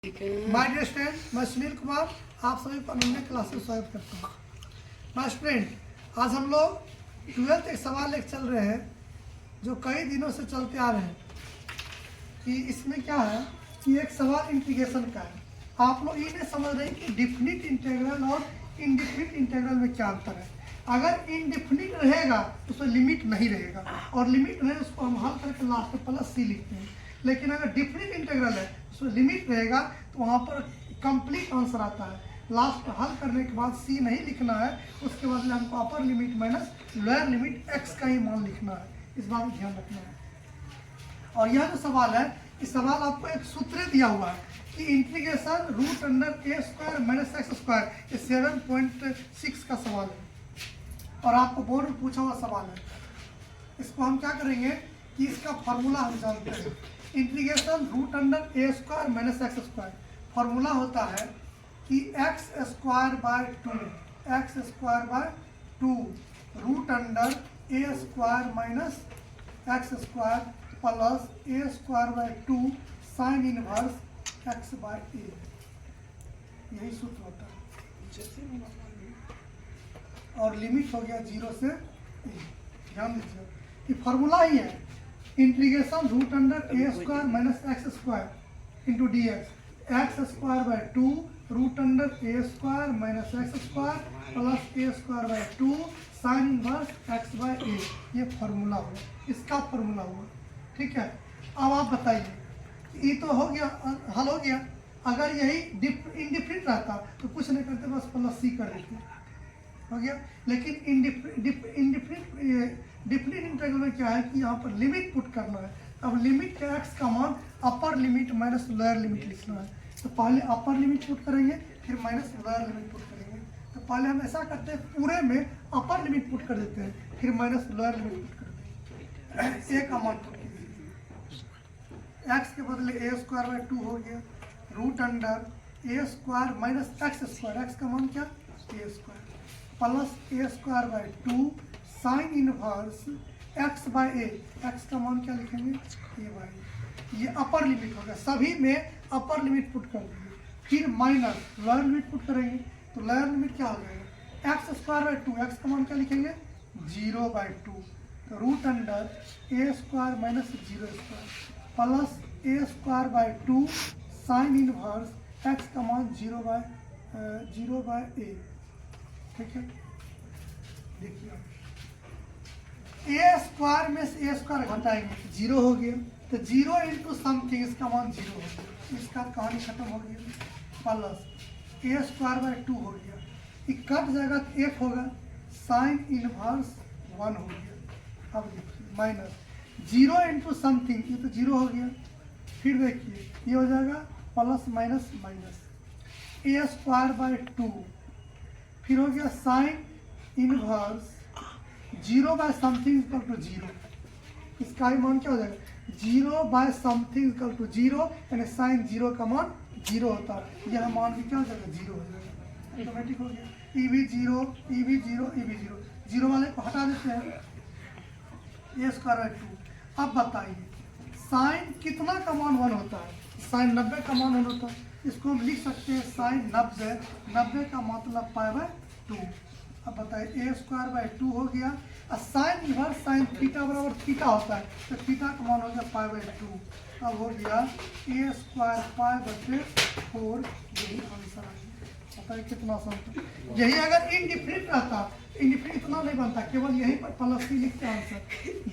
My dear student, मैं सुनील कुमार आप सभी को अनन्य क्लास में स्वागत करता हूँ। माय स्टूडेंट, आज हम लोग 12th एक सवाल एक चल रहे हैं जो कई दिनों से चलते आ रहे हैं कि इसमें क्या है कि एक सवाल इंटीग्रेशन का है। आप लोग ये नहीं समझ रहे कि डिफिनिट इंटीग्रल और इनडिफिनिट इंटीग्रल में क्या अंतर है। अगर इनडिफिनिट रहेगा तो उसमें लिमिट नहीं रहेगा और लिमिट रहे उसको हम हल करके लास्ट में प्लस सी लिखते हैं। लेकिन अगर डिफिनिट इंटीग्रल है उसमें लिमिट रहेगा तो वहाँ पर कंप्लीट आंसर आता है। लास्ट हल करने के बाद सी नहीं लिखना है, उसके बदले हमको upper limit minus lower limit x का ही मान लिखना है। इस बात में ध्यान रखना है। और यह जो सवाल है, इस सवाल आपको एक सूत्र दिया हुआ है कि integration root under a square minus x square, ये 7.6 का सवाल है और आपको बोर्ड में पूछा हुआ सवाल है। इसको हम क्या करेंगे कि इसका फॉर्मूला हम जानते हैं। Integration root under a square minus x square, formula होता है कि x square by 2 root under a square minus x square plus a square by 2 sine inverse x by a, यही सूत्र होता है। और लिमिट हो गया 0 से ए। ध्यान दीजिए कि फॉर्मूला ही है integration root under a square minus x square into d x square by 2 root under a square minus x square plus a square by 2 sine inverse x by a, ये formula हुआ, इसका formula हुआ। ठीक है, अब आप बताइए ये तो हो गया, हल हो गया। अगर यही इनडिफिनिट रहता तो कुछ नहीं करते, बस प्लस सी कर देते, हो गया। लेकिन डिफिनिट इंटीग्रल में क्या है कि यहाँ पर लिमिट पुट करना है। अब लिमिट का एक्स का मान upper limit minus lower limit लिखना है। तो पहले अपर लिमिट पुट करेंगे, फिर माइनस लोअर लिमिट पुट करेंगे। तो पहले हम ऐसा करते हैं, पूरे में अपर लिमिट पुट कर देते हैं, फिर माइनस लोअर लिमिट पुट कर देते हैं। ए का मान पुट कीजिए, एक्स के बदले ए स्क्वायर बाय 2 हो गया root under a square minus x square, x का मान क्या a square plus a square by 2 sine inverse x by a, x का मान क्या लिखेंगे ए बाय ए। ये अपर लिमिट होगा, सभी में अपर लिमिट पुट कर देंगे, फिर माइनस लोअर लिमिट पुट करेंगे। तो लोअर लिमिट क्या हो जाएगा एक्स स्क्वायर बाय 2, एक्स का मान क्या लिखेंगे 0 बाय 2 तो root under a square minus 0 square plus a square by 2 sine inverse x का मान 0 बाय ए। ठीक है, देखिए ए स्क्वायर में से ए स्क्वायर घटाएंगे 0 हो गया, तो 0 इंटू समथिंग इसका मान 0 हो गया, इसका कहानी खत्म हो गया। प्लस ए स्क्वायर बाय 2 हो गया, ये कट जाएगा तो एक होगा, साइन इनवर्स 1 हो गया। अब देखिए माइनस 0 इंटू समथिंग, ये तो 0 हो गया, फिर देखिए ये हो जाएगा plus minus minus a square by 2, फिर हो गया sine inverse 0 by something equal to 0, इसका ही मान क्या हो जाएगा 0 बाय समथिंग इक्वल टू 0, यानी साइन 0 का मान 0 होता है। यह मान भी क्या हो जाएगा 0 हो जाएगा, ऑटोमेटिक हो गया। ई भी 0, ई भी 0, ई भी 0, 0 वाले को हटा देते हैं, ए स्क्वायर बाय 2। अब बताइए साइन कितना का मान 1 होता है, साइन 90 का मान 1 होता है। इसको हम लिख सकते हैं साइन 90 का मतलब पाई बाय 2। अब बताइए ए स्क्वायर बाय 2 हो गया, और साइन इनवर्स साइन थीटा बराबर थीटा होता है, तो थीटा का मान हो गया पाई बाय 2। अब हो गया ए स्क्वायर पाई बाय 4, यही आंसर आ गया। बताइए कितना आसान था। यही अगर इनडिफिनिट रहता, इनडिफिनिट इतना नहीं बनता, केवल यहीं पर प्लस सी लिखते आंसर।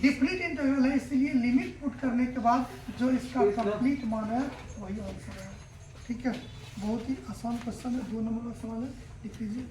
डिफिनिट इंटीग्रल है, इसलिए लिमिट पुट करने के बाद जो इसका कंप्लीट मान है वही आंसर है। ठीक है, बहुत ही आसान क्वेश्चन है, 2 नंबर का सवाल है, लिख लीजिए।